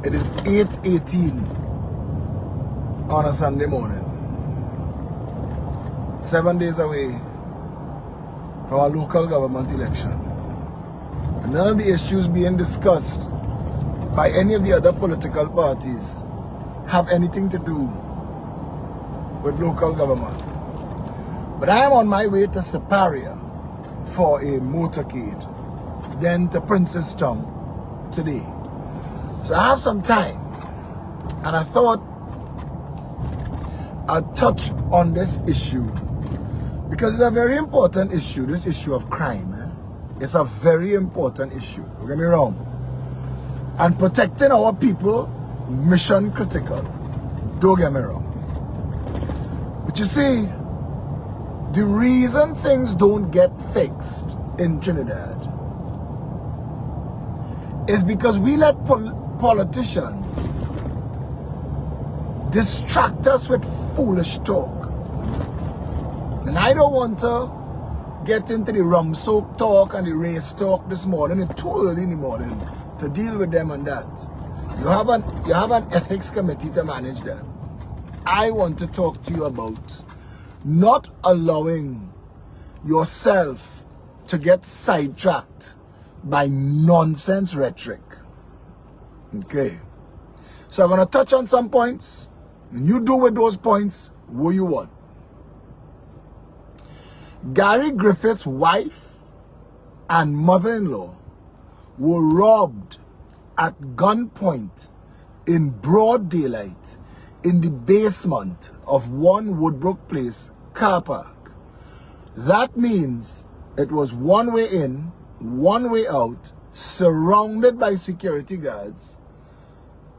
It is 8:18 on a Sunday morning. 7 days away from a local government election. And none of the issues being discussed by any of the other political parties have anything to do with local government. But I am on my way to Siparia for a motorcade, then to Princestown today. So I have some time, and I thought I'd touch on this issue because it's a very important issue, this issue of crime. It's a very important issue, don't get me wrong. And protecting our people, mission critical, don't get me wrong. But you see, the reason things don't get fixed in Trinidad is because we let politicians distract us with foolish talk. And I don't want to get into the rum soak talk and the race talk this morning. It's too early in the morning to deal with them and that. You have an ethics committee to manage that. I want to talk to you about not allowing yourself to get sidetracked by nonsense rhetoric. Okay. So I'm going to touch on some points. And you do with those points what you want. Gary Griffith's wife and mother-in-law were robbed at gunpoint in broad daylight in the basement of one Woodbrook Place car park. That means it was one way in, one way out, surrounded by security guards,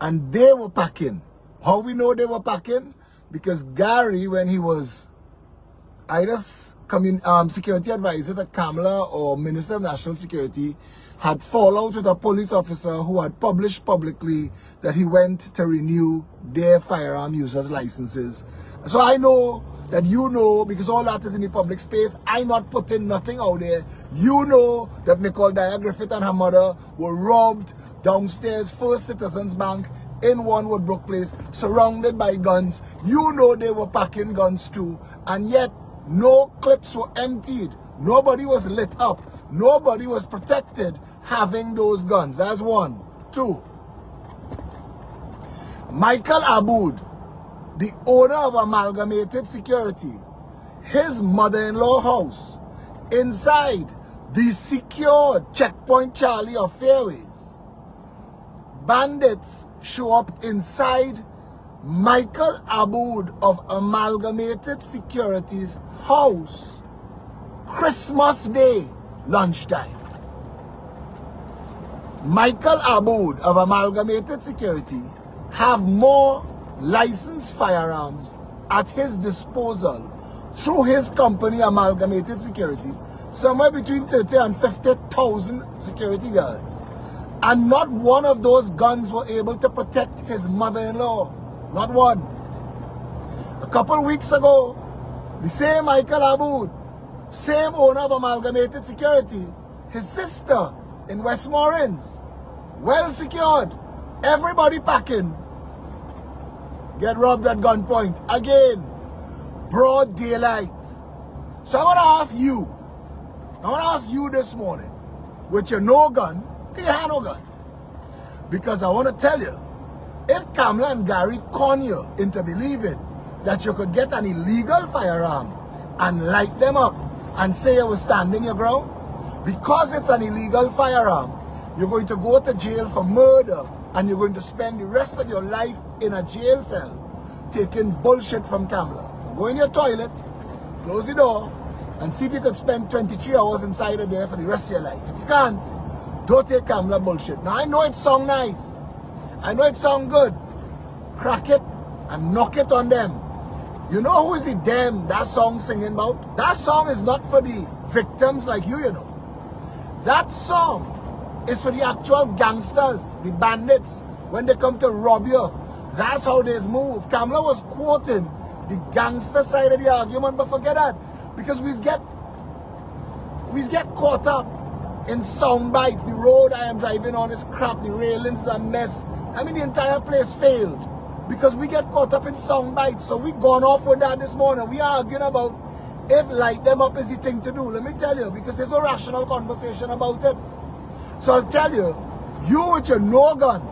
and they were packing. How we know they were packing? Because Gary, when he was either security advisor to Kamala or Minister of National Security, had fallout with a police officer who had published publicly that he went to renew their firearm users licenses. So I know that you know, because all that is in the public space, I'm not putting nothing out there. You know that Nicole Dyer Griffith and her mother were robbed downstairs First Citizens Bank in one Woodbrook Place, surrounded by guns. You know they were packing guns too, and yet no clips were emptied. Nobody was lit up. Nobody was protected having those guns. That's one. Two, Michael Aboud, the owner of Amalgamated Security, his mother-in-law house, inside the secured Checkpoint Charlie of Fairways, bandits show up inside Michael Aboud of Amalgamated Security's house Christmas Day lunchtime. Michael Aboud of Amalgamated Security have more licensed firearms at his disposal through his company Amalgamated Security, somewhere between 30 and 50,000 security guards. And not one of those guns were able to protect his mother-in-law. Not one. A couple weeks ago, the same Michael Aboud, same owner of Amalgamated Security, his sister in Westmoreland, well secured, everybody packing, get robbed at gunpoint. Again, broad daylight. So I want to ask you this morning, with your no gun, you have no gun. Because I want to tell you, if Kamala and Gary con you into believing that you could get an illegal firearm and light them up and say you were standing your ground, because it's an illegal firearm, you're going to go to jail for murder and you're going to spend the rest of your life in a jail cell taking bullshit from Kamala. Go in your toilet, close the door, and see if you could spend 23 hours inside of there for the rest of your life. If you can't, don't take Kamala bullshit. Now I know it sound nice. I know it sound good. Crack it and knock it on them. You know who is the them that song singing about? That song is not for the victims like you know. That song is for the actual gangsters, the bandits. When they come to rob you, that's how they move. Kamala was quoting the gangster side of the argument, but forget that. Because we get caught up in sound bites. The road I am driving on is crap. The railings are a mess. I mean, the entire place failed because we get caught up in sound bites. So we gone off with that this morning. We are arguing about if light them up is the thing to do. Let me tell you, because there's no rational conversation about it. So I'll tell you, you with your no gun,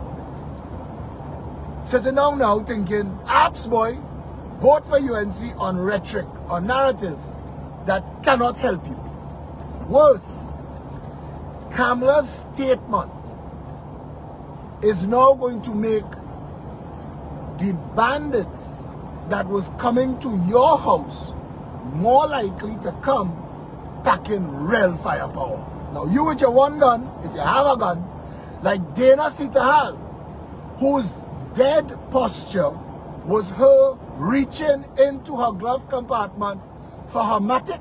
sitting down now thinking, apps boy, vote for UNC on rhetoric, on narrative that cannot help you. Worse, Kamla's statement is now going to make the bandits that was coming to your house more likely to come packing real firepower. Now you with your one gun, if you have a gun, like Dana Sitahal, whose dead posture was her reaching into her glove compartment for her matic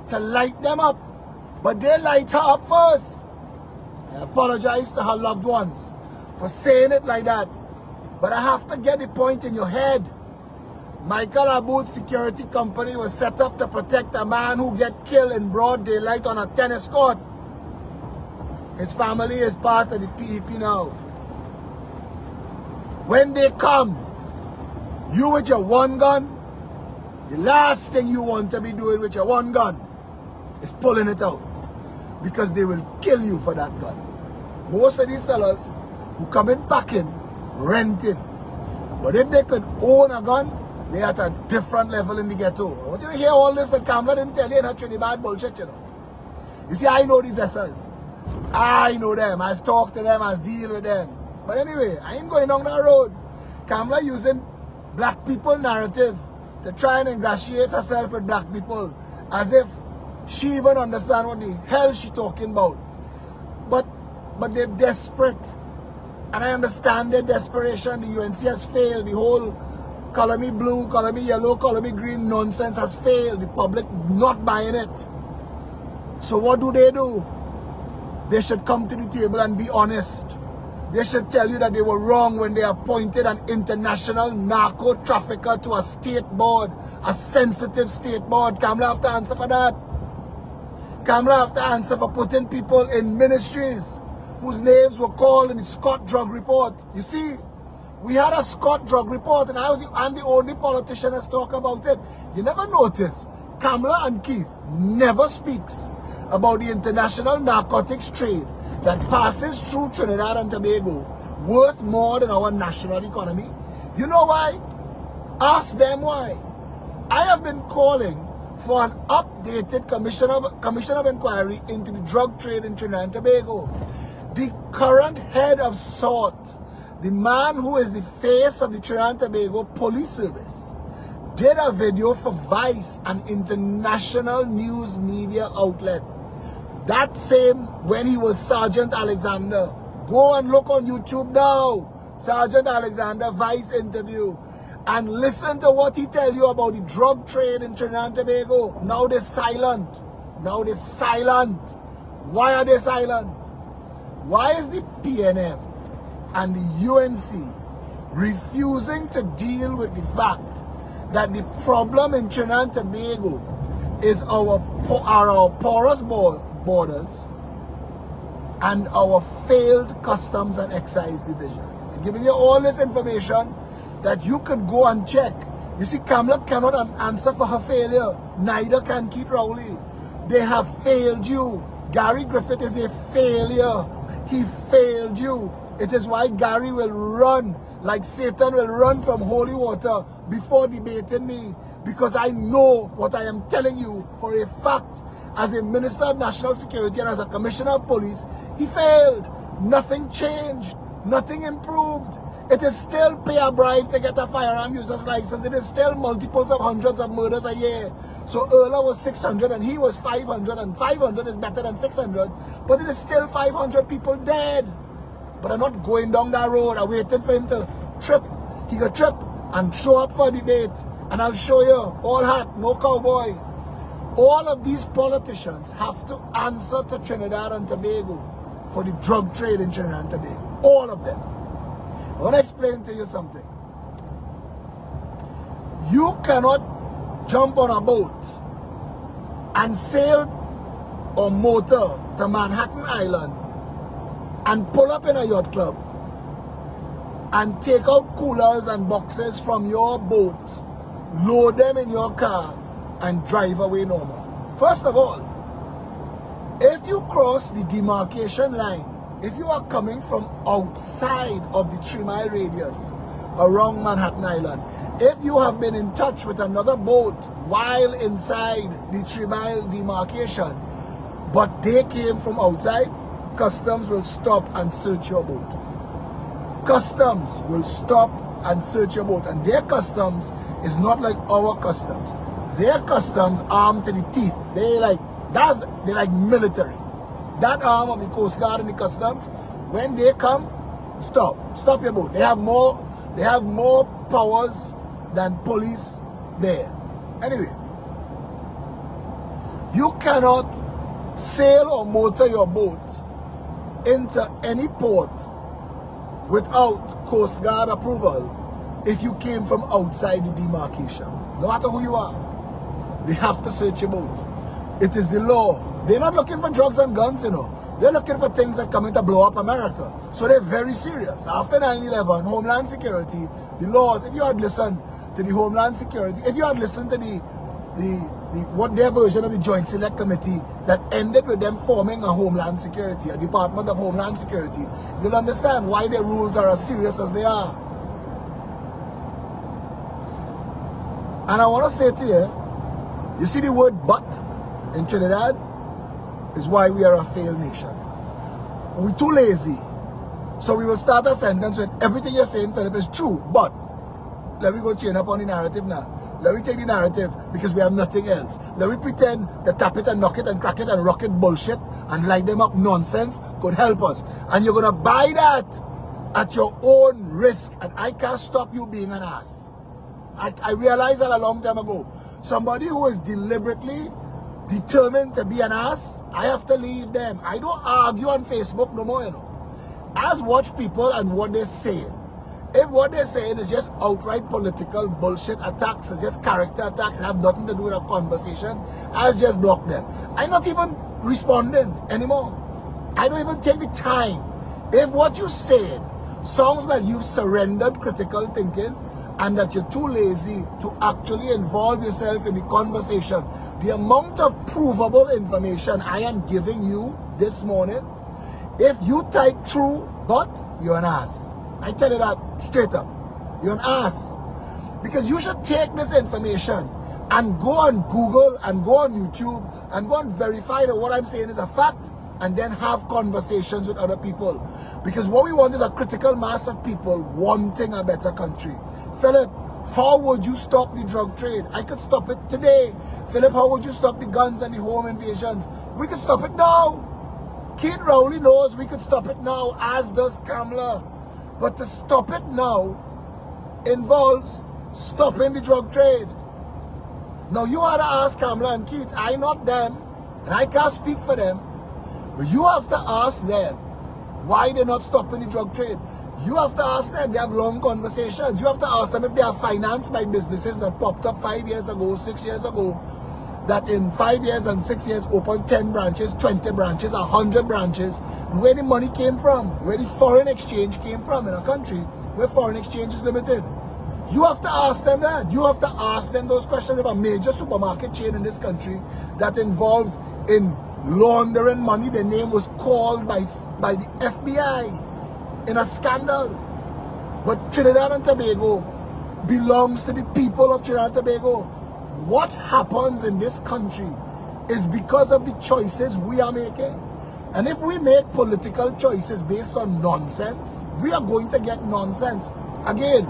to light them up, but they light her up first. I apologize to her loved ones for saying it like that, but I have to get the point in your head. Michael Aboud's security company was set up to protect a man who get killed in broad daylight on a tennis court. His family is part of the PEP now. When they come, you with your one gun, the last thing you want to be doing with your one gun is pulling it out, because they will kill you for that gun. Most of these fellas who come in packing, renting. But if they could own a gun, they're at a different level in the ghetto. I want you to hear all this that Kamla didn't tell you in her Trinidad bullshit, you know. You see, I know these SSs. I know them. I talk to them. I deal with them. But anyway, I ain't going down that road. Kamla using black people narrative to try and ingratiate herself with black people as if she even understand what the hell she talking about. But they're desperate. And I understand their desperation. The UNC has failed. The whole color me blue, color me yellow, color me green nonsense has failed. The public not buying it. So what do? They should come to the table and be honest. They should tell you that they were wrong when they appointed an international narco trafficker to a state board, a sensitive state board. Kamla have to answer for that. Kamla have to answer for putting people in ministries whose names were called in the Scott drug report. You see, we had a Scott drug report, and I'm the only politician that's talking about it. You never notice, Kamla and Keith never speaks about the international narcotics trade that passes through Trinidad and Tobago, worth more than our national economy. You know why? Ask them why. I have been calling for an updated commission of inquiry into the drug trade in Trinidad and Tobago. The current head of SORT, the man who is the face of the Trinidad and Tobago Police Service, did a video for Vice, an international news media outlet. That same when he was Sergeant Alexander. Go and look on YouTube now. Sergeant Alexander Vice interview. And listen to what he tell you about the drug trade in Trinidad and Tobago. Now they're silent. Now they're silent. Why are they silent? Why is the PNM and the UNC refusing to deal with the fact that the problem in Trinidad and Tobago is our porous borders and our failed customs and excise division? I'm giving you all this information that you could go and check. You see, Kamla cannot answer for her failure. Neither can Keith Rowley. They have failed you. Gary Griffith is a failure. He failed you. It is why Gary will run like Satan will run from holy water before debating me, because I know what I am telling you for a fact. As a Minister of National Security and as a Commissioner of Police, he failed. Nothing changed. Nothing improved. It is still pay a bribe to get a firearm user's license. It is still multiples of hundreds of murders a year. So Erla was 600 and he was 500, and 500 is better than 600. But it is still 500 people dead. But I'm not going down that road. I waited for him to trip. He could trip and show up for a debate. And I'll show you, all hat, no cowboy. All of these politicians have to answer to Trinidad and Tobago for the drug trade in Trinidad and Tobago. All of them. I want to explain to you something. You cannot jump on a boat and sail or motor to Manhattan Island and pull up in a yacht club and take out coolers and boxes from your boat, load them in your car, and drive away normal. First of all, if you cross the demarcation line, if you are coming from outside of the 3-mile radius around Manhattan Island, if you have been in touch with another boat while inside the 3-mile demarcation, but they came from outside, customs will stop and search your boat. Customs will stop and search your boat, and their customs is not like our customs. Their customs armed to the teeth. They're like military. That arm of the Coast Guard and the customs, when they come, stop your boat. They have more powers than police there. Anyway, you cannot sail or motor your boat into any port without Coast Guard approval if you came from outside the demarcation. No matter who you are, they have to search your boat. It is the law. They're not looking for drugs and guns, you know. They're looking for things that come in to blow up America. So they're very serious. After 9/11, Homeland Security, the laws, if you had listened to the Homeland Security, if you had listened to what their version of the Joint Select Committee that ended with them forming a Homeland Security, a Department of Homeland Security, you'll understand why their rules are as serious as they are. And I want to say to you, you see the word "but" in Trinidad is why we are a failed nation. We're too lazy. So we will start a sentence with everything you're saying, Phillip, is true, but let me go chain up on the narrative now. Let me take the narrative because we have nothing else. Let me pretend the tap it and knock it and crack it and rock it bullshit and light them up nonsense could help us. And you're going to buy that at your own risk. And I can't stop you being an ass. I realized that a long time ago. Somebody who is deliberately determined to be an ass, I have to leave them. I don't argue on Facebook no more, you know. I just watch people and what they're saying. If what they're saying is just outright political bullshit attacks, it's just character attacks, and have nothing to do with a conversation, I just block them. I'm not even responding anymore. I don't even take the time. If what you're saying sounds like you've surrendered critical thinking and that you're too lazy to actually involve yourself in the conversation, the amount of provable information I am giving you this morning, if you type true, but you're an ass. I tell you that straight up. You're an ass. Because you should take this information and go on Google and go on YouTube and go and verify that what I'm saying is a fact and then have conversations with other people. Because what we want is a critical mass of people wanting a better country. Phillip, how would you stop the drug trade? I could stop it today. Phillip, how would you stop the guns and the home invasions? We could stop it now. Kid Rowley knows we could stop it now, as does Kamala. But to stop it now involves stopping the drug trade. Now you had to ask Kamala and Keith, I'm not them, and I can't speak for them, but you have to ask them why they're not stopping the drug trade. You have to ask them, they have long conversations. You have to ask them if they are financed by businesses that popped up 5 years ago, 6 years ago, that in 5 years and 6 years opened 10 branches, 20 branches, 100 branches, and where the money came from, where the foreign exchange came from in a country where foreign exchange is limited. You have to ask them that. You have to ask them those questions about a major supermarket chain in this country that involves in laundering money. The name was called by the FBI in a scandal. But Trinidad and Tobago belongs to the people of Trinidad and Tobago. What happens in this country is because of the choices we are making. And if we make political choices based on nonsense, we are going to get nonsense. Again,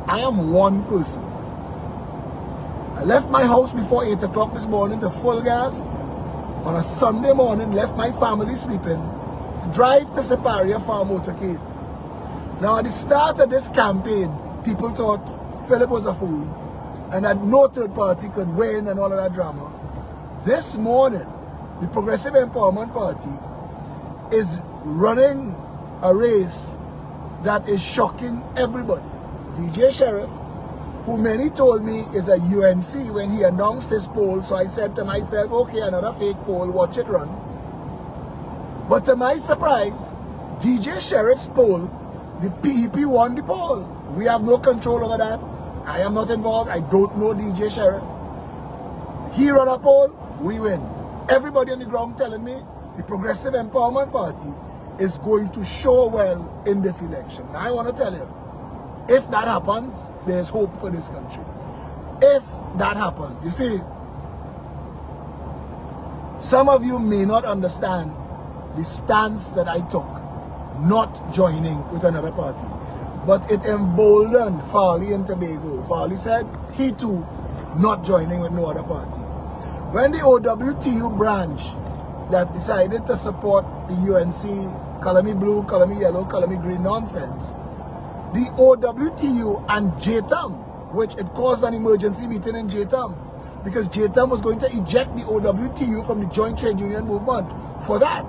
I am one person. I left my house before 8 o'clock this morning to full gas on a Sunday morning, left my family sleeping, to drive to Siparia for a motorcade. Now at the start of this campaign, people thought Phillip was a fool and that no third party could win and all of that drama. This morning, the Progressive Empowerment Party is running a race that is shocking everybody. DJ Sheriff who many told me is a UNC when he announced his poll. So I said to myself, okay, another fake poll, watch it run. But to my surprise, DJ Sheriff's poll, the PEP won the poll. We have no control over that. I am not involved. I don't know DJ Sheriff. He run a poll, we win. Everybody on the ground telling me the Progressive Empowerment Party is going to show well in this election. Now I want to tell you, if that happens, there's hope for this country. If that happens, you see, some of you may not understand the stance that I took, not joining with another party. But it emboldened Farley and Tobago. Farley said he too not joining with no other party. When the OWTU branch that decided to support the UNC, color me blue, color me yellow, color me green nonsense, the OWTU and JTAM, which it caused an emergency meeting in JTAM, because JTAM was going to eject the OWTU from the Joint Trade Union Movement for that.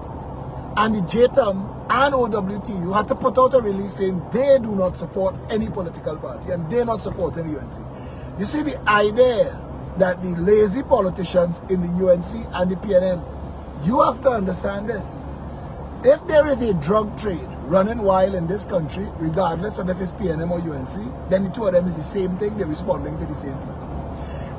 And the JTAM and OWTU had to put out a release saying they do not support any political party and they're not supporting the UNC. You see, the idea that the lazy politicians in the UNC and the PNM, you have to understand this. If there is a drug trade running wild in this country, regardless of if it's PNM or UNC, then the two of them is the same thing, they're responding to the same people.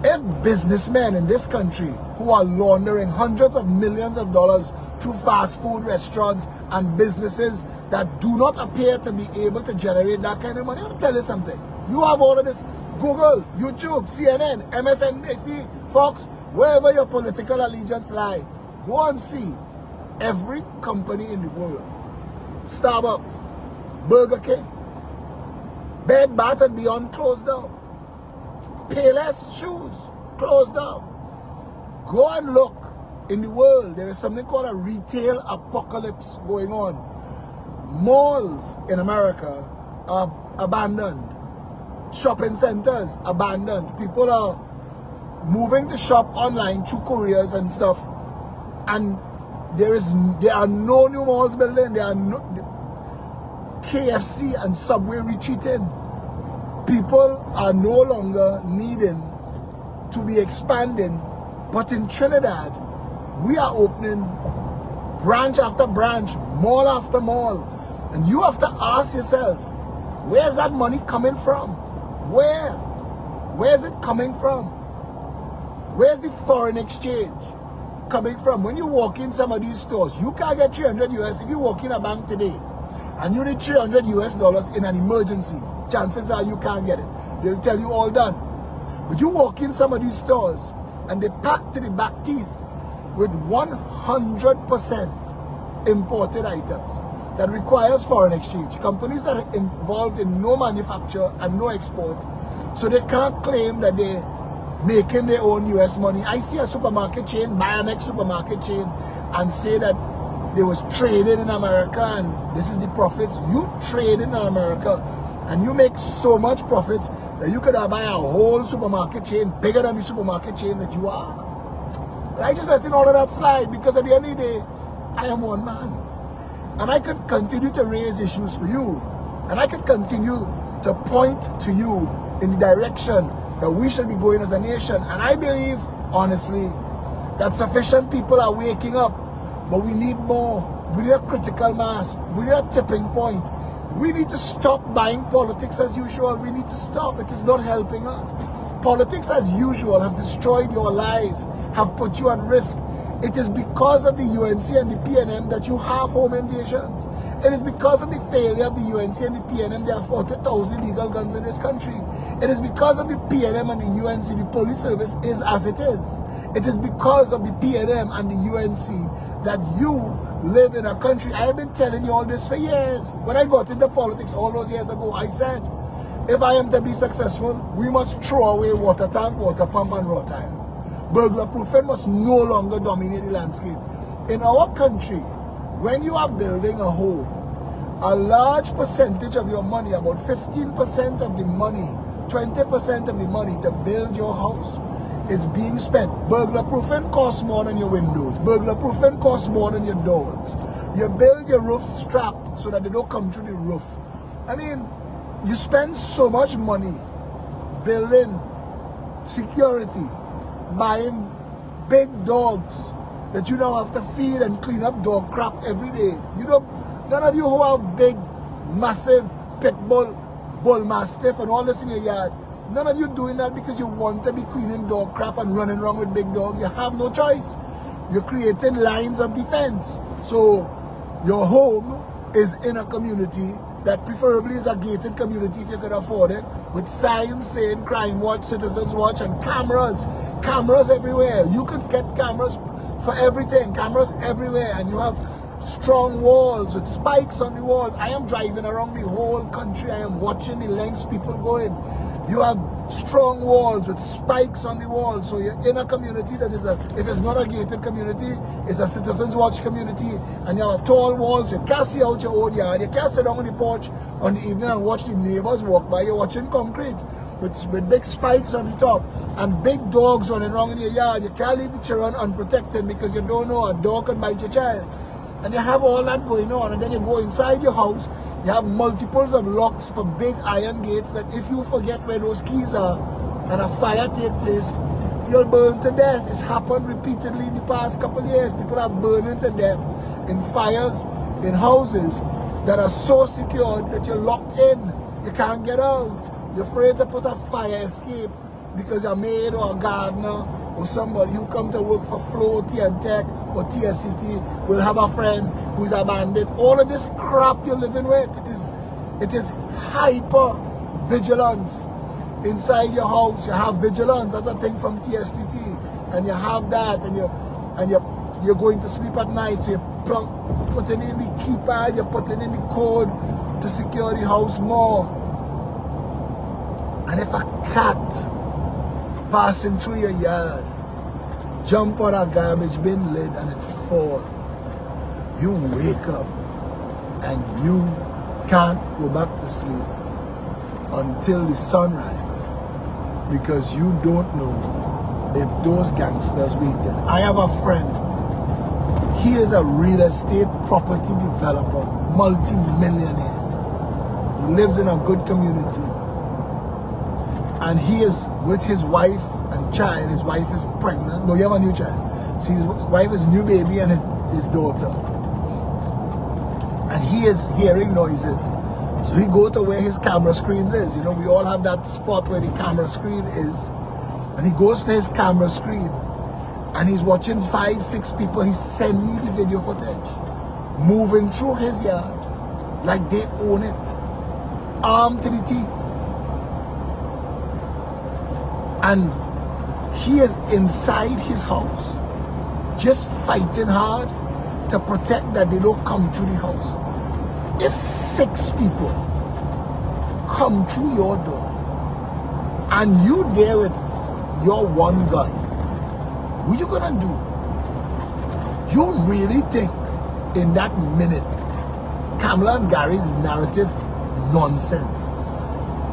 If businessmen in this country who are laundering hundreds of millions of dollars through fast food restaurants and businesses that do not appear to be able to generate that kind of money, I want to tell you something. You have all of this, Google, YouTube, CNN, MSNBC, Fox, wherever your political allegiance lies, go and see every company in the world. Starbucks, Burger King, Bed Bath and Beyond closed down. Payless shoes closed down. Go and look in the world. There is something called a retail apocalypse going on. Malls in America are abandoned. Shopping centers abandoned. People are moving to shop online through couriers and stuff. And there are no new malls building. There are no KFC and Subway retreating. People are no longer needing to be expanding, but in Trinidad, we are opening branch after branch, mall after mall, and you have to ask yourself, where's that money coming from? Where's it coming from? Where's the foreign exchange coming from? When you walk in some of these stores, you can't get 300 US. If you walk in a bank today and you need 300 US dollars in an emergency, chances are you can't get it. They'll tell you all done. But you walk in some of these stores and they pack to the back teeth with 100% imported items that requires foreign exchange. Companies that are involved in no manufacture and no export, so they can't claim that they're making their own US money. I see a supermarket chain buy an next supermarket chain and say that they was traded in America and this is the profits. You trade in America and you make so much profits that you could buy a whole supermarket chain bigger than the supermarket chain that you are. But I just letting all of that slide because at the end of the day, I am one man. And I could continue to raise issues for you. And I could continue to point to you in the direction that we should be going as a nation. And I believe, honestly, that sufficient people are waking up. But we need more. We need a critical mass. We need a tipping point. We need to stop buying politics as usual. We need to stop. It is not helping us. Politics as usual has destroyed your lives, have put you at risk. It is because of the UNC and the PNM that you have home invasions. It is because of the failure of the UNC and the PNM there are 40,000 illegal guns in this country. It is because of the PNM and the UNC the police service is as it is. It is because of the PNM and the UNC that you live in a country. I have been telling you all this for years. When I got into politics all those years ago, I said, if I am to be successful, we must throw away water tank, water pump, and raw tire. Burglar proofing must no longer dominate the landscape. In our country, when you are building a home, a large percentage of your money, about 15% of the money, 20% of the money to build your house is being spent. Burglar proofing costs more than your windows. Burglar proofing costs more than your doors. You build your roof strapped so that they don't come through the roof. I mean, you spend so much money building security, buying big dogs that you now have to feed and clean up dog crap every day. You know, none of you who have big, massive pit bull, bull mastiff and all this in your yard, none of you doing that because you want to be cleaning dog crap and running around with big dog. You have no choice. You're creating lines of defense. So your home is in a community that preferably is a gated community if you can afford it, with signs saying crime watch, citizens watch, and cameras. Cameras everywhere. You could get cameras for everything. Cameras everywhere. And you have strong walls with spikes on the walls. I am driving around the whole country. I am watching the lengths people going. You have strong walls with spikes on the walls. So you're in a community that is if it's not a gated community, it's a citizens watch community, and you have tall walls. You can't see out your own yard. You can't sit down on the porch on the evening and watch the neighbors walk by. You're watching concrete with big spikes on the top and big dogs running around in your yard. You can't leave the children unprotected because you don't know a dog can bite your child. And you have all that going on, and then you go inside your house. You have multiples of locks for big iron gates that if you forget where those keys are and a fire take place, you'll burn to death. It's happened repeatedly in the past couple of years. People are burning to death in fires in houses that are so secured that you're locked in. You can't get out. You're afraid to put a fire escape because a maid or a gardener or somebody who come to work for Flow, Tech or TSTT will have a friend who's a bandit. All of this crap you're living with, it is hyper vigilance. Inside your house, you have vigilance. That's a thing from TSTT, and you have that, and you're going to sleep at night. So you're putting in the keypad, you're putting in the code to secure the house more. And if a cat passing through your yard jump on a garbage bin lid and it fall, you wake up and you can't go back to sleep until the sunrise because you don't know if those gangsters waiting. I have a friend. He is a real estate property developer, multi-millionaire. He lives in a good community. And he is with his wife and child. His wife is pregnant. No, you have a new child. So his wife is new baby and his daughter. And he is hearing noises. So he go to where his camera screens is. You know, we all have that spot where the camera screen is. And he goes to his camera screen. And he's watching 5, 6 people. He sent me the video footage. Moving through his yard like they own it. Armed to the teeth. And he is inside his house, just fighting hard to protect that they don't come through the house. If 6 people come through your door and you there with your one gun, what you gonna do? You really think in that minute Kamala and Gary's narrative nonsense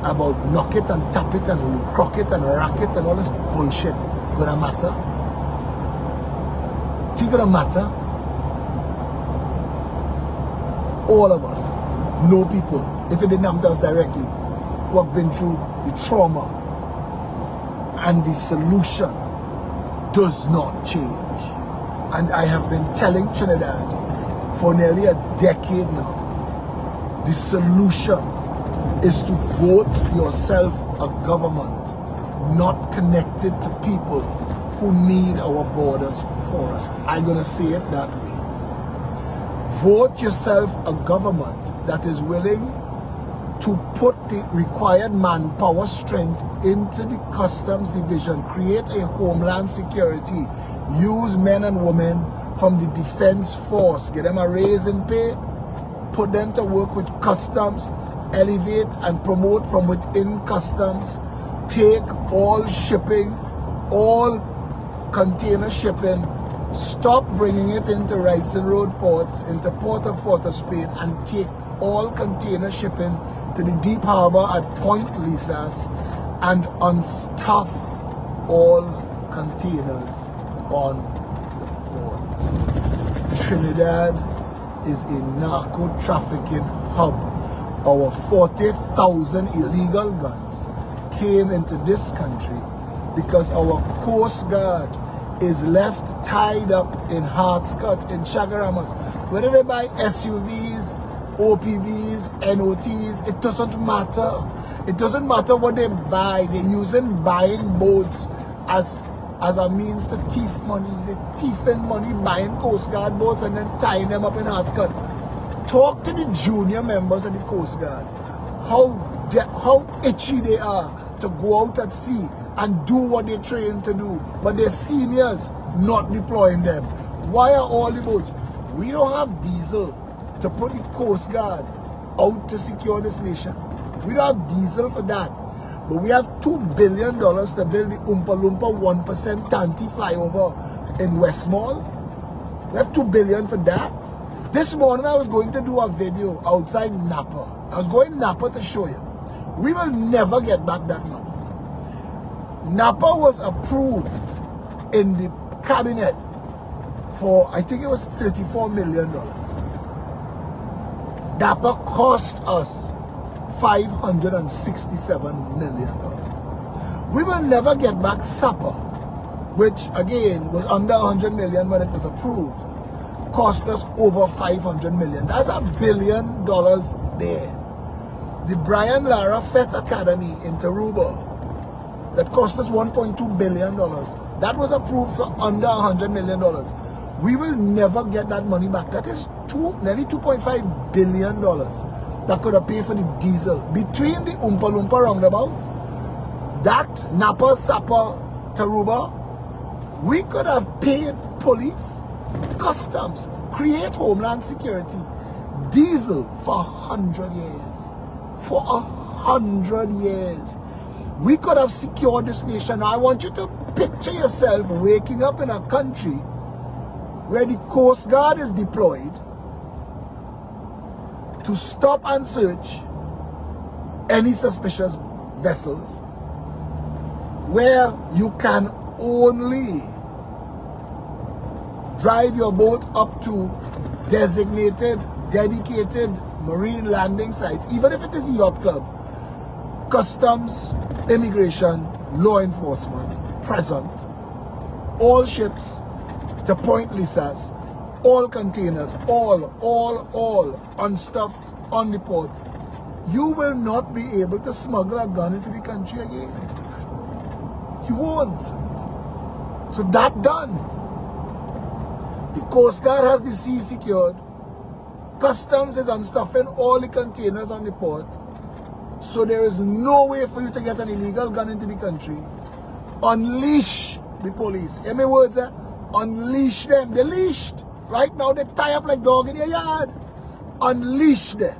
about knock it and tap it and crock it and rack it and all this bullshit gonna matter? It's gonna matter. All of us know people, if it didn't happen to us directly, who have been through the trauma, and the solution does not change. And I have been telling Trinidad for nearly a decade now, the solution is to vote yourself a government not connected to people who need our borders porous. I'm going to say it that way. Vote yourself a government that is willing to put the required manpower strength into the customs division, create a homeland security, use men and women from the defense force, get them a raise in pay, put them to work with customs, elevate and promote from within customs, take all shipping, all container shipping, stop bringing it into Wrightson Road Port, into Port of Port-of-Spain, and take all container shipping to the deep harbor at Point Lisas and unstuff all containers on the port. Trinidad is a narco-trafficking hub. Our 40,000 illegal guns came into this country because our Coast Guard is left tied up in Hartscut, in Chagaramas. Whether they buy SUVs, OPVs, NOTs, it doesn't matter. It doesn't matter what they buy. They're using buying boats as a means to thief money. They're thieving money, buying Coast Guard boats and then tying them up in Hartscut. Talk to the junior members of the Coast Guard. How itchy they are to go out at sea and do what they're trained to do, but their seniors not deploying them. Why are all the boats? We don't have diesel to put the Coast Guard out to secure this nation. We don't have diesel for that. But we have $2 billion to build the Oompa Loompa 1% Tanti flyover in Westmall. We have $2 billion for that. This morning I was going to do a video outside Napa. I was going Napa to show you. We will never get back that money. Napa was approved in the cabinet for, I think it was $34 million. Napa cost us $567 million. We will never get back SAPA, which again was under $100 million when it was approved. Cost us over $500 million. That's $1 billion there. The Brian Lara Fett Academy in Taruba, that cost us $1.2 billion. That was approved for under $100 million. We will never get that money back. That is nearly $2.5 billion that could have paid for the diesel. Between the Oompa Loompa roundabout, that Napa, Sapa, Taruba, we could have paid police, customs, create homeland security, diesel for 100 years. For 100 years. We could have secured this nation. I want you to picture yourself waking up in a country where the Coast Guard is deployed to stop and search any suspicious vessels, where you can only drive your boat up to designated, dedicated marine landing sites, even if it is a yacht club. Customs, immigration, law enforcement, present, all ships to Point Lisas, all containers, all unstuffed on the port. You will not be able to smuggle a gun into the country again. You won't. So that done. The Coast Guard has the sea secured. Customs is unstuffing all the containers on the port. So there is no way for you to get an illegal gun into the country. Unleash the police. Hear me words, eh? Unleash them. They're leashed. Right now they tie up like dog in your yard. Unleash them.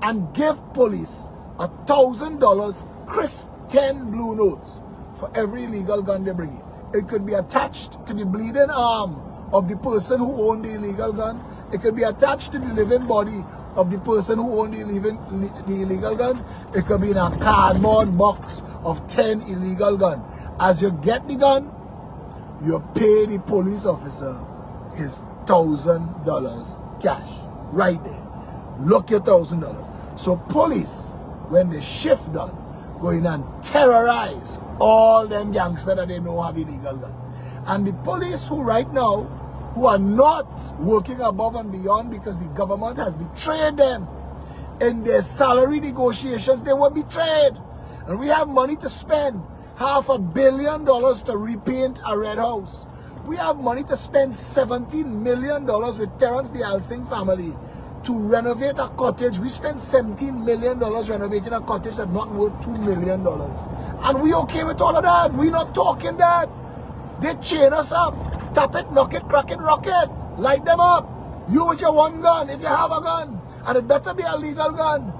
And give police $1,000 crisp 10 blue notes for every illegal gun they bring in. It could be attached to the bleeding arm of the person who owned the illegal gun. It could be attached to the living body of the person who owned the illegal gun. It could be in a cardboard box of 10 illegal guns. As you get the gun, you pay the police officer his $1,000 cash right there. Look your $1,000. So police, when the shift done, go in and terrorize all them gangsters that they know have illegal guns. And the police who right now, who are not working above and beyond because the government has betrayed them in their salary negotiations, they were betrayed. And we have money to spend. $500 million to repaint a red house. We have money to spend $17 million with Terrence the Alsing family to renovate a cottage. We spent $17 million renovating a cottage that's not worth $2 million. And we okay with all of that. We not talking that. They chain us up. Tap it, knock it, crack it, rock it. Light them up. You with your one gun, if you have a gun. And it better be a legal gun.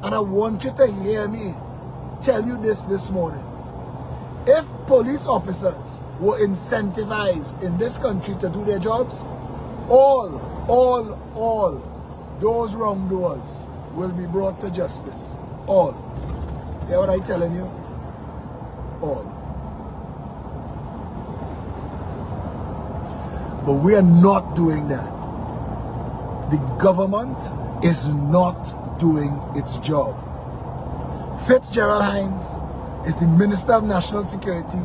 And I want you to hear me tell you this morning. If police officers were incentivized in this country to do their jobs, all those wrongdoers will be brought to justice. All. Hear what I'm telling you? All. But we are not doing that. The government is not doing its job. Fitzgerald Hines is the Minister of National Security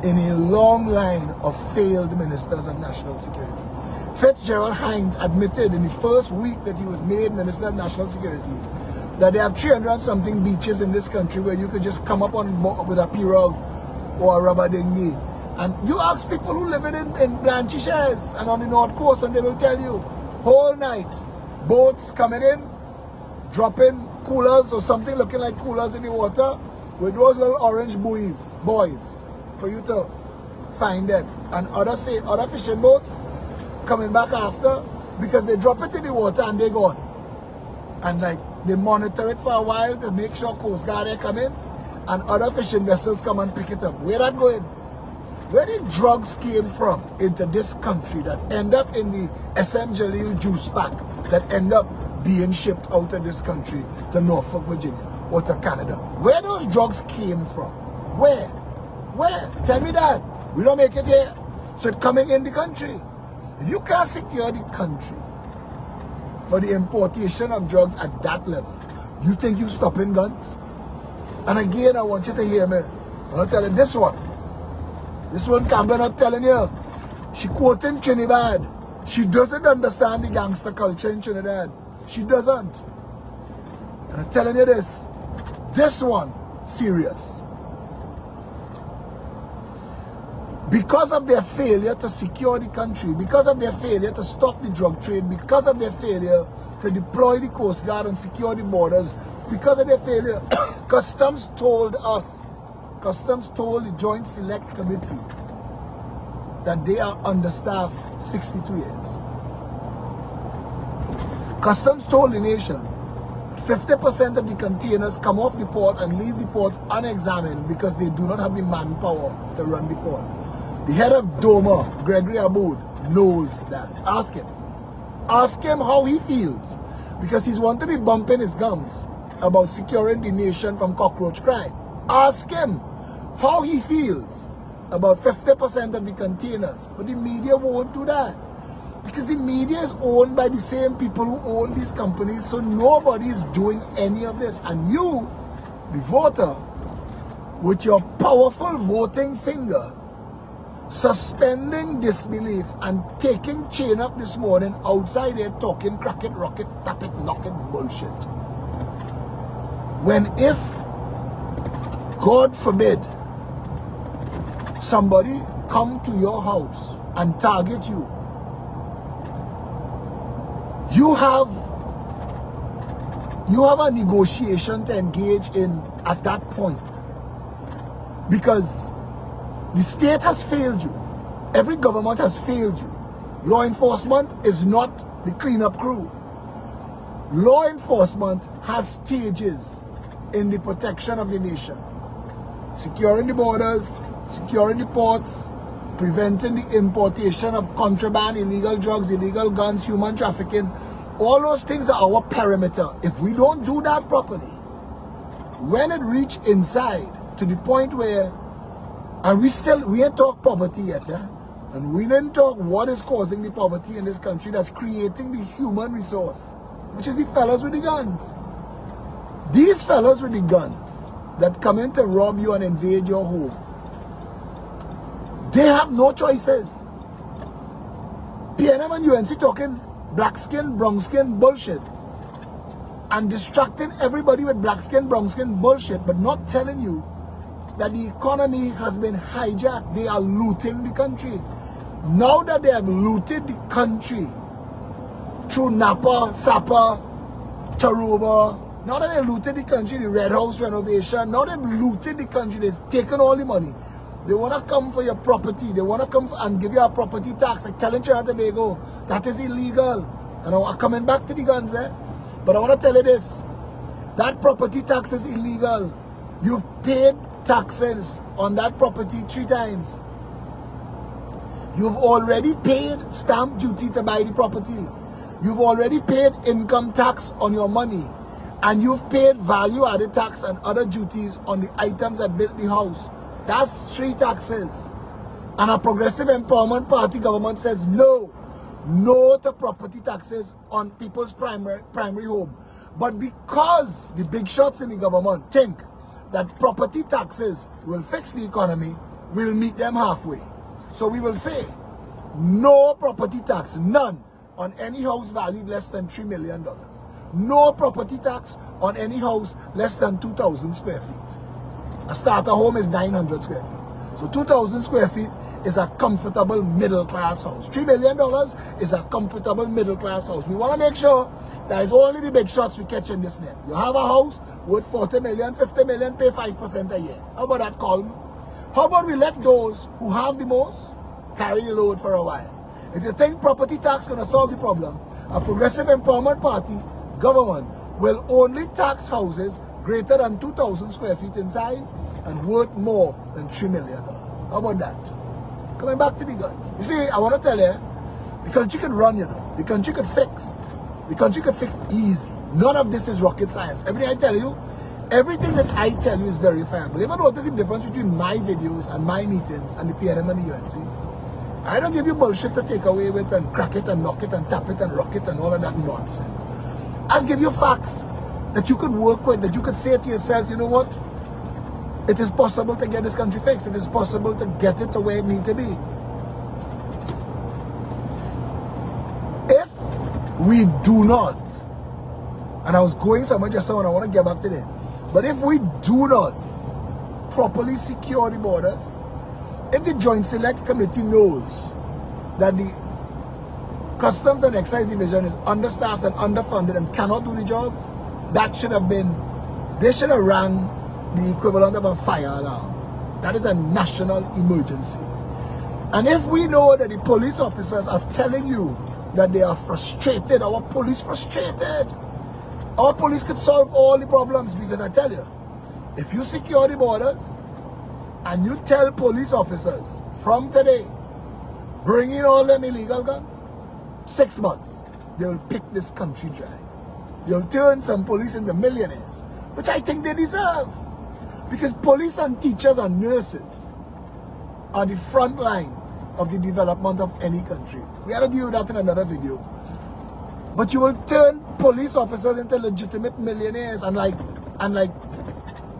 in a long line of failed ministers of national security. Fitzgerald Hines admitted in the first week that he was made Minister of National Security that there are 300-something beaches in this country where you could just come up on with a pirogue or a rubber dinghy. And you ask people who live in Blanchishes and on the North Coast, and they will tell you, whole night, boats coming in, dropping coolers or something looking like coolers in the water with those little orange buoys, boys, for you to find them. And other fishing boats coming back after because they drop it in the water and they're gone. And like they monitor it for a while to make sure Coast Guard are coming and other fishing vessels come and pick it up. Where that going? Where the drugs came from into this country that end up in the SM Jalil juice pack that end up being shipped out of this country to Norfolk, Virginia or to Canada? Where those drugs came from? Where? Where? Tell me that. We don't make it here. So it's coming in the country. If you can't secure the country for the importation of drugs at that level, you think you're stopping guns? And again, I want you to hear me. I'm not telling this one. This one, Campbell not telling you. She quoting Trinidad. She doesn't understand the gangster culture in Trinidad. She doesn't. And I'm telling you this. This one, serious. Because of their failure to secure the country, because of their failure to stop the drug trade, because of their failure to deploy the Coast Guard and secure the borders, because of their failure, Customs told us, Customs told the Joint Select Committee that they are understaffed 62 years. Customs told the nation 50% of the containers come off the port and leave the port unexamined because they do not have the manpower to run the port. The head of DOMA, Gregory Aboud, knows that. Ask him. Ask him how he feels. Because he's want to be bumping his gums about securing the nation from cockroach crime. Ask him how he feels about 50% of the containers. But the media won't do that. Because the media is owned by the same people who own these companies. So nobody is doing any of this. And you, the voter, with your powerful voting finger, suspending disbelief and taking chain up this morning outside there talking crack it, rocket, tap it, knock it bullshit. When if, God forbid, somebody come to your house and target you, you have a negotiation to engage in at that point. Because the state has failed you. Every government has failed you. Law enforcement is not the cleanup crew. Law enforcement has stages in the protection of the nation. Securing the borders, securing the ports, preventing the importation of contraband, illegal drugs, illegal guns, human trafficking. All those things are our perimeter. If we don't do that properly, when it reach inside to the point where, and we ain't talk poverty yet, and we didn't talk what is causing the poverty in this country that's creating the human resource, which is the fellas with the guns. These fellas with the guns that come in to rob you and invade your home, they have no choices. PNM and UNC talking black skin, brown skin bullshit and distracting everybody with black skin, brown skin bullshit, but not telling you that the economy has been hijacked. They are looting the country. Now that they have looted the country through Napa, Sapa, Taruba, now that they looted the country, the Red House renovation, now they've looted the country, they've taken all the money. They want to come for your property. They want to come and give you a property tax. Like telling Trinidad and Tobago, that is illegal. And I'm coming back to the guns, but I want to tell you this. That property tax is illegal. You've paid taxes on that property 3 times. You've already paid stamp duty to buy the property. You've already paid income tax on your money. And you've paid value-added tax and other duties on the items that built the house. That's 3 taxes. And a Progressive Empowerment Party government says no. No to property taxes on people's primary home. But because the big shots in the government think that property taxes will fix the economy, we'll meet them halfway. So we will say, no property tax, none, on any house valued less than $3 million. No property tax on any house less than 2,000 square feet. A starter home is 900 square feet. So 2,000 square feet is a comfortable middle-class house. $3 million is a comfortable middle-class house. We want to make sure that it's only the big shots we catch in this net. You have a house worth 40 million, 50 million, pay 5% a year. How about that, Colm? How about we let those who have the most carry the load for a while? If you think property tax is going to solve the problem, a progressive empowerment party government will only tax houses greater than 2,000 square feet in size and worth more than $3 million. How about that? Coming back to the guns. You see, I want to tell you, the country could run, you know. The country could fix. The country could fix easy. None of this is rocket science. Everything I tell you, everything that I tell you is verifiable. You ever notice the difference between my videos and my meetings and the PNM and the UNC? I don't give you bullshit to take away with and crack it and knock it and tap it and rock it and all of that nonsense. I just give you facts that you could work with, that you could say to yourself, you know what? It is possible to get this country fixed. It is possible to get it to where it needs to be. If we do not, and I was going somewhere just now and I want to get back to that, but if we do not properly secure the borders, if the Joint Select Committee knows that the Customs and Excise Division is understaffed and underfunded and cannot do the job, that should have been, they should have rang the equivalent of a fire alarm. That is a national emergency. And if we know that the police officers are telling you that they are frustrated, our police frustrated, our police could solve all the problems, because I tell you, if you secure the borders and you tell police officers from today, bring in all them illegal guns, 6 months, they will pick this country dry. They'll turn some police into millionaires, which I think they deserve. Because police and teachers and nurses are the front line of the development of any country. We have to deal with that in another video. But you will turn police officers into legitimate millionaires, and like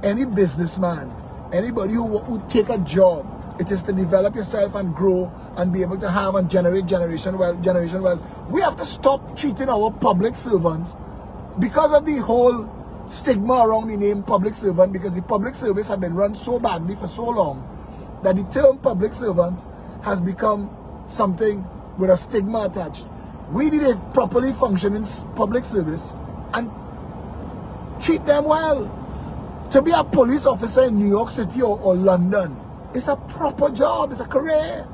any businessman, anybody who take a job, it is to develop yourself and grow and be able to have and generate generation wealth. We have to stop treating our public servants, because of the whole stigma around the name public servant, because the public service has been run so badly for so long that the term public servant has become something with a stigma attached. We need a properly functioning public service and treat them well. To be a police officer in New York City or London, it's a proper job, it's a career.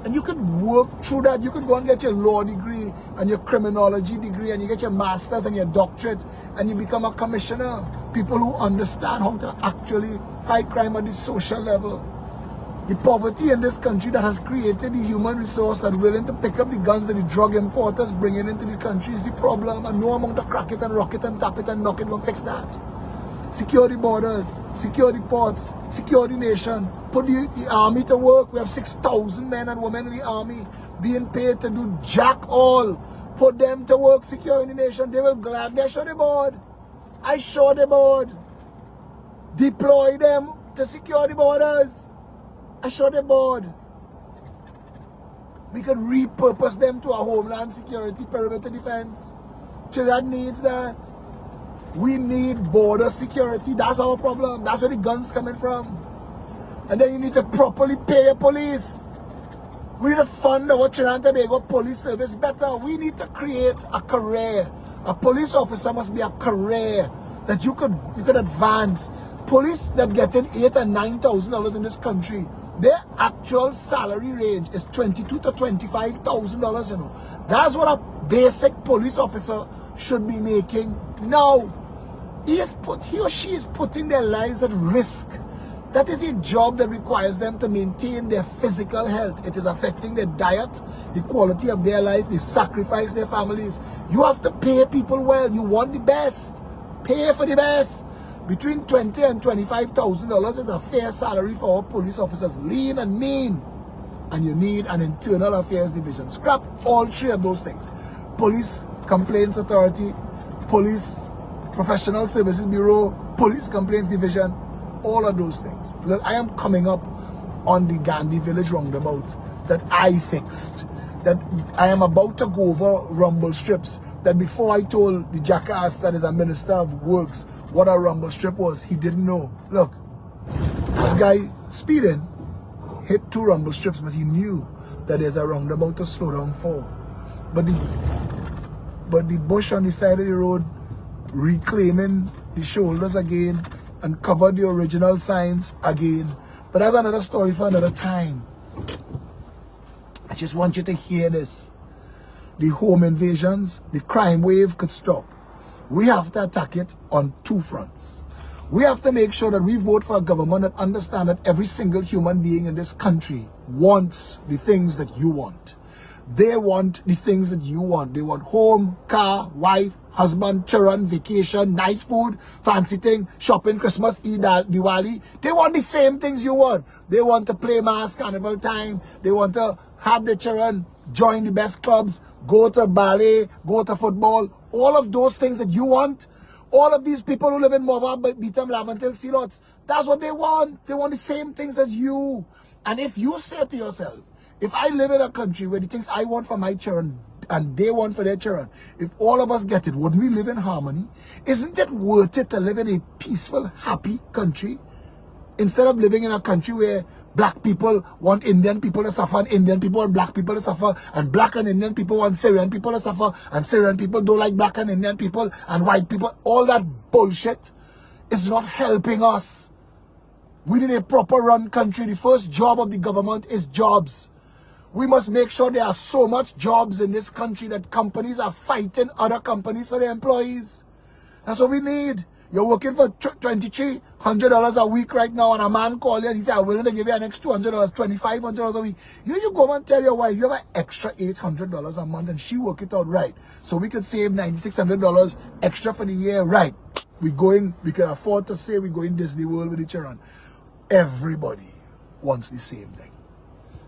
And you could work through that. You could go and get your law degree and your criminology degree, and you get your master's and your doctorate, and you become a commissioner. People who understand how to actually fight crime at the social level. The poverty in this country that has created the human resource that willing to pick up the guns that the drug importers bringing into the country is the problem. And no amount of crack it and rock it and tap it and knock it will fix that. Secure the borders, secure the ports, secure the nation, put the army to work. We have 6,000 men and women in the army being paid to do jack all. Put them to work securing the nation. They will gladly show the board. I show the board. Deploy them to secure the borders. I show the board. We could repurpose them to a homeland security perimeter defense. Trinidad needs that. We need border security. That's our problem. That's where the guns coming from. And then you need to properly pay your police. We need to fund our Trinidad and Tobago police service better. We need to create a career. A police officer must be a career that you could advance. Police that getting $8,000 and $9,000 in this country, their actual salary range is $22,000 to $25,000. You know, that's what a basic police officer should be making now. He or she is putting their lives at risk. That is a job that requires them to maintain their physical health. It is affecting their diet, the quality of their life. They sacrifice their families. You have to pay people well. You want the best. Pay for the best. Between $20,000 and $25,000 is a fair salary for our police officers. Lean and mean. And you need an internal affairs division. Scrap all three of those things. Police Complaints Authority, Police Professional Services Bureau, Police Complaints Division. all of those things. Look, I am coming up on the Gandhi Village roundabout that I fixed. That I am about to go over rumble strips. That before I told the jackass that is a minister of works what a rumble strip was, he didn't know. Look, this guy speeding hit 2 rumble strips, but he knew that there's a roundabout to slow down for. But the bush on the side of the road reclaiming the shoulders again and covered the original signs again. But that's another story for another time. I just want you to hear this. The home invasions, the crime wave could stop. We have to attack it on 2 fronts. We have to make sure that we vote for a government that understands that every single human being in this country wants the things that you want. They want the things that you want. They want home, car, wife, husband, children, vacation, nice food, fancy thing, shopping, Christmas, Eid, Diwali. They want the same things you want. They want to play mass, carnival time. They want to have their children join the best clubs, go to ballet, go to football. All of those things that you want. All of these people who live in Mova, Beatam, Lamantil, Sealots, that's what they want. They want the same things as you. And if you say to yourself, if I live in a country where the things I want for my children and they want for their children, if all of us get it, wouldn't we live in harmony? Isn't it worth it to live in a peaceful, happy country? Instead of living in a country where black people want Indian people to suffer, and Indian people want black people to suffer, and black and Indian people want Syrian people to suffer, and Syrian people don't like black and Indian people, and white people, all that bullshit is not helping us. We need a proper run country. The first job of the government is jobs. We must make sure there are so much jobs in this country that companies are fighting other companies for their employees. That's what we need. You're working for $2,300 a week right now, and a man call you and he said, I'm willing to give you an extra $200, $2,500 a week. You go and tell your wife, you have an extra $800 a month, and she work it out right. So we could save $9,600 extra for the year, right? We can afford to say we're going Disney World with the children. Everybody wants the same thing.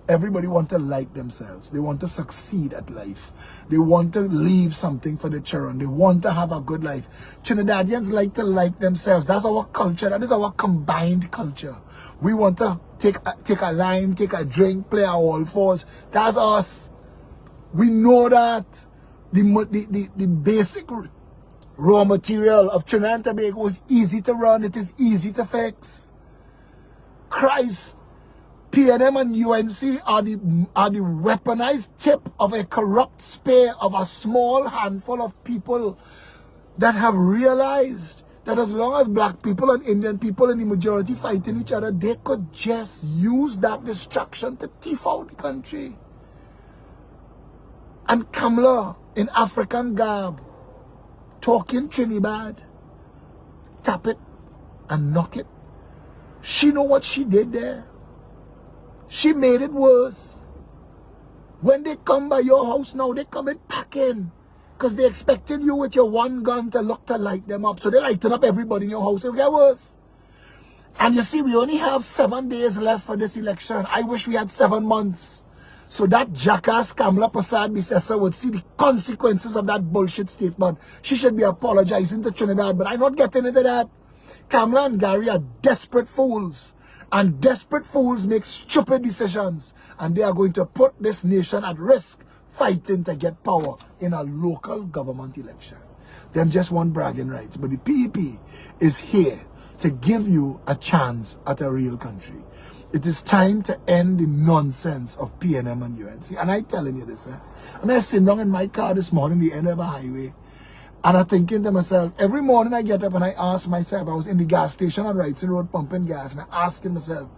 Everybody wants to like themselves. They want to succeed at life. They want to leave something for the children. They want to have a good life. Trinidadians like to like themselves. That's our culture. That is our combined culture. We want to take a lime, take a drink, play our all fours. That's us. We know that the basic raw material of Trinidad and Tobago is easy to run. It is easy to fix. Christ. PNM and UNC are the weaponized tip of a corrupt spear of a small handful of people that have realized that as long as black people and Indian people in the majority fighting each other, they could just use that distraction to thief out the country. And Kamala in African garb, talking Trinidad, tap it and knock it. She know what she did there. She made it worse. When they come by your house now, they come in packing. Because they expected you with your one gun to look to light them up. So they lighten up everybody in your house. It'll get worse. And you see, we only have 7 days left for this election. I wish we had 7 months. So that jackass Kamala Persad-Bissessar would see the consequences of that bullshit statement. She should be apologizing to Trinidad, but I'm not getting into that. Kamala and Gary are desperate fools. And desperate fools make stupid decisions. And they are going to put this nation at risk fighting to get power in a local government election. Them just want bragging rights. But the PEP is here to give you a chance at a real country. It is time to end the nonsense of PNM and UNC. And I'm telling you this. I'm sitting down in my car this morning, the end of a highway. And I'm thinking to myself, every morning I get up and I ask myself, I was in the gas station on Wrightson Road pumping gas, and I asking myself,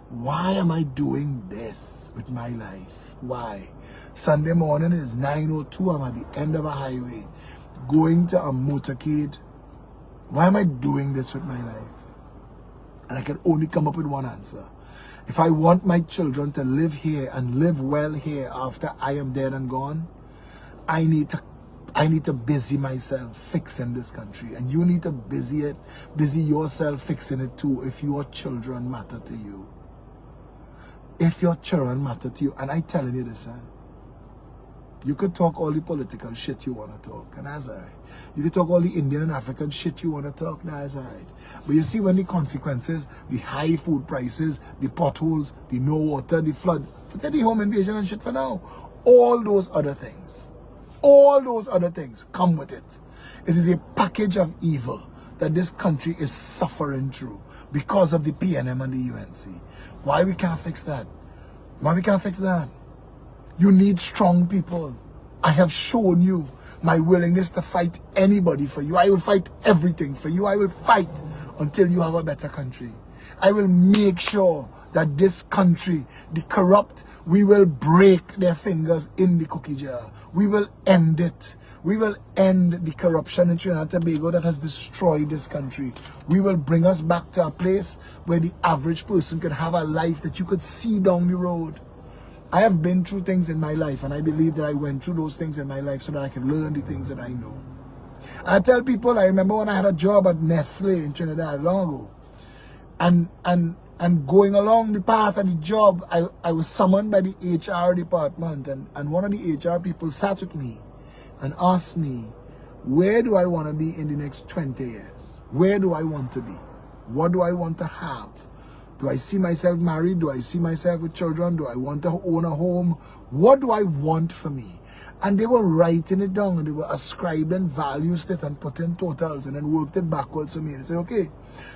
why am I doing this with my life? Why? Sunday morning is 9:02, I'm at the end of a highway, going to a motorcade. Why am I doing this with my life? And I can only come up with one answer. If I want my children to live here and live well here after I am dead and gone, I need to busy myself fixing this country. And you need to busy yourself fixing it too if your children matter to you. If your children matter to you. And I'm telling you this, You could talk all the political shit you want to talk, and that's all right. You could talk all the Indian and African shit you want to talk, that's all right. But you see when the consequences, the high food prices, the potholes, the no water, the flood, forget the home invasion and shit for now. All those other things come with it. It is a package of evil that this country is suffering through because of the PNM and the UNC. Why we can't fix that? Why we can't fix that? You need strong people. I have shown you my willingness to fight anybody for you. I will fight everything for you. I will fight until you have a better country. I will make sure that this country, the corrupt, we will break their fingers in the cookie jar. We will end it. We will end the corruption in Trinidad and Tobago that has destroyed this country. We will bring us back to a place where the average person could have a life that you could see down the road. I have been through things in my life, and I believe that I went through those things in my life so that I can learn the things that I know. And I tell people, I remember when I had a job at Nestle in Trinidad long ago, and going along the path of the job, I was summoned by the HR department, and one of the HR people sat with me and asked me, where do I want to be in the next 20 years? Where do I want to be? What do I want to have? Do I see myself married? Do I see myself with children? Do I want to own a home? What do I want for me? And they were writing it down, and they were ascribing values to it and putting totals, and then worked it backwards for me. They said, okay,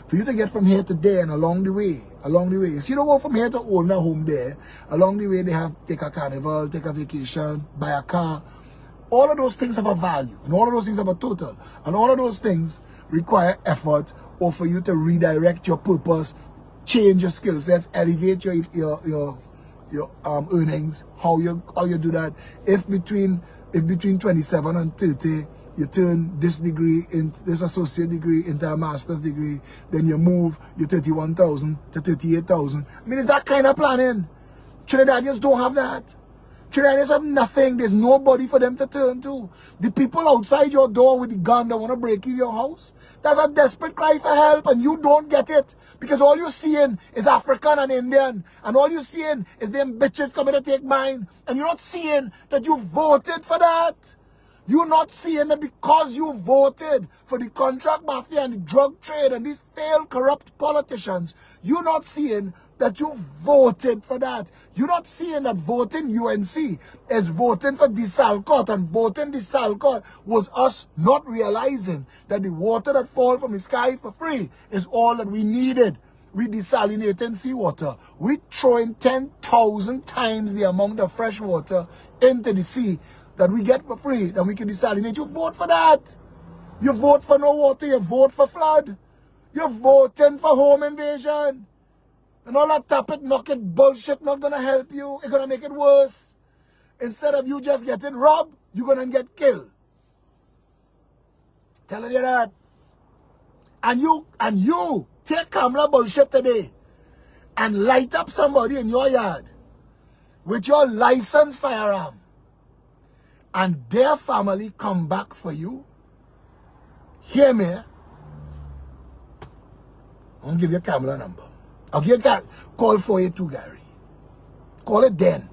for you to get from here to there and along the way, you see, you don't go from here to own a home there. Along the way, they have take a carnival, take a vacation, buy a car. All of those things have a value, and all of those things have a total, and all of those things require effort, or for you to redirect your purpose, change your skill sets, elevate your earnings. How you do that? If between 27 and 30 you turn this degree into this associate degree into a master's degree, then you move your 31,000 to 38,000. I mean, it's that kind of planning. Trinidadians don't have that. Trinidadians have nothing. There's nobody for them to turn to. The people outside your door with the gun that want to break in your house, that's a desperate cry for help, and you don't get it. Because all you're seeing is African and Indian, and all you're seeing is them bitches coming to take mine, and you're not seeing that you voted for that. You're not seeing that because you voted for the contract mafia and the drug trade and these failed corrupt politicians, you're not seeing that you voted for that. You're not seeing that voting UNC is voting for desalcot, and voting desalcot was us not realizing that the water that falls from the sky for free is all that we needed. We desalinating seawater. We throwing 10,000 times the amount of fresh water into the sea that we get for free, that we can desalinate. You vote for that. You vote for no water, you vote for flood. You're voting for home invasion. And all that tap it, knock it bullshit not gonna help you. It's gonna make it worse. Instead of you just getting robbed, you're gonna get killed. Telling you that. And you take Kamala bullshit today and light up somebody in your yard with your licensed firearm, and their family come back for you. Hear me. I'll give you Kamala number. I'll give you call 482 Gary. Call it then.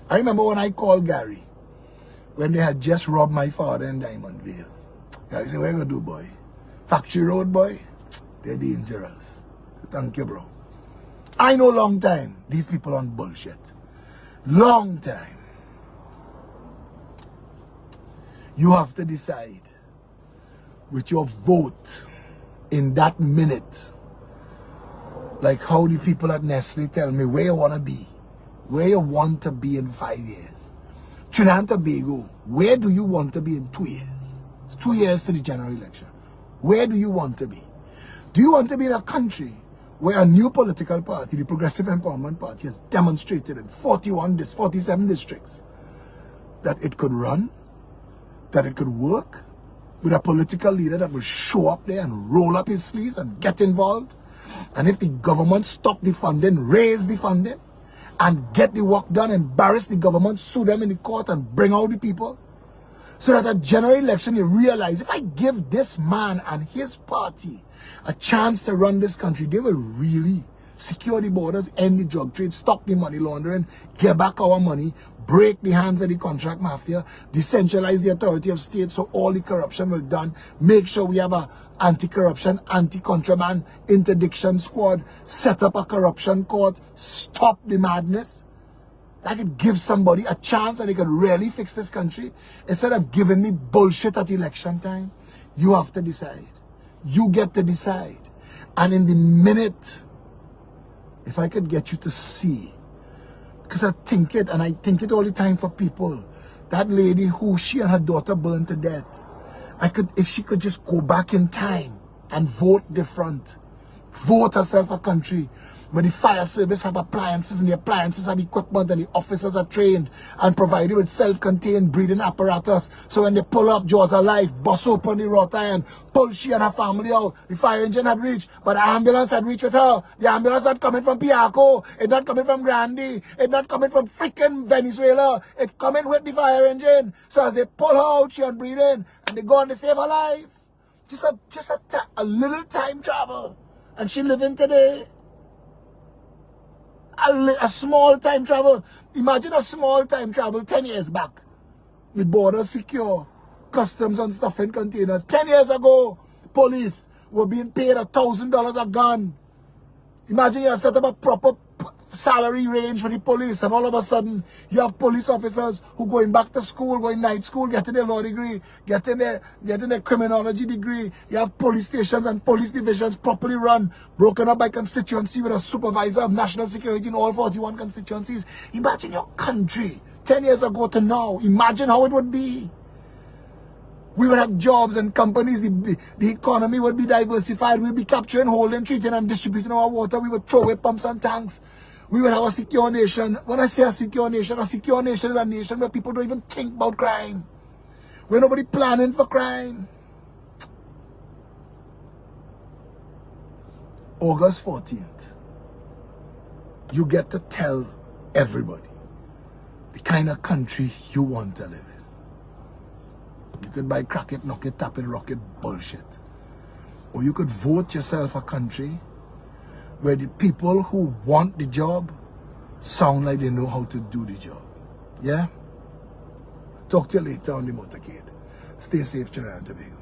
I remember when I called Gary, when they had just robbed my father in Diamondville. Gary said, what you gonna do, boy? Factory Road, boy? They're dangerous. Thank you, bro. I know long time, these people on bullshit. Long time. You have to decide with your vote in that minute, like how the people at Nestle tell me where you want to be, where you want to be in 5 years. Trinidad and Tobago, where do you want to be in 2 years? It's 2 years to the general election. Where do you want to be? Do you want to be in a country where a new political party, the Progressive Empowerment Party, has demonstrated in 47 districts that it could run, that it could work, with a political leader that will show up there and roll up his sleeves and get involved? And if the government stop the funding, raise the funding, and get the work done, embarrass the government, sue them in the court, and bring out the people? So that at general election you realize, if I give this man and his party a chance to run this country, they will really secure the borders, end the drug trade, stop the money laundering, get back our money, break the hands of the contract mafia, decentralize the authority of state so all the corruption will be done, make sure we have a anti-corruption, anti-contraband interdiction squad, set up a corruption court, stop the madness. I could give somebody a chance and they could really fix this country. Instead of giving me bullshit at election time, you have to decide. You get to decide. And in the minute, if I could get you to see, because I think it, and I think it all the time for people, that lady who she and her daughter burned to death, if she could just go back in time and vote different, vote herself a country where the fire service have appliances and the appliances have equipment and the officers are trained and provided with self-contained breathing apparatus. So when they pull up jaws of life, bust open the wrought iron, pull she and her family out. The fire engine had reached, but the ambulance had reached with her. The ambulance not coming from Piaco. It's not coming from Grande. It's not coming from freaking Venezuela. It's coming with the fire engine. So as they pull her out, she on breathing and they go on to save her life. Just a little time travel. And she living today. A small time travel. Imagine a small time travel 10 years back. With borders secure, customs and stuff in containers. 10 years ago, police were being paid $1,000 a gun. Imagine you set up a proper salary range for the police, and all of a sudden you have police officers who going back to school, going night school, getting their law degree, getting their criminology degree. You have police stations and police divisions properly run, broken up by constituency with a supervisor of national security in all 41 constituencies. Imagine your country 10 years ago to now. Imagine how it would be. We would have jobs and companies, the economy would be diversified, we'd be capturing, holding, treating and distributing our water, we would throw away pumps and tanks. We would have a secure nation. When I say a secure nation is a nation where people don't even think about crime. Where nobody planning for crime. August 14th, you get to tell everybody the kind of country you want to live in. You could buy crack it, knock it, tap it, rock it, bullshit. Or you could vote yourself a country where the people who want the job sound like they know how to do the job. Yeah? Talk to you later on the motorcade. Stay safe, Trinidad and Tobago.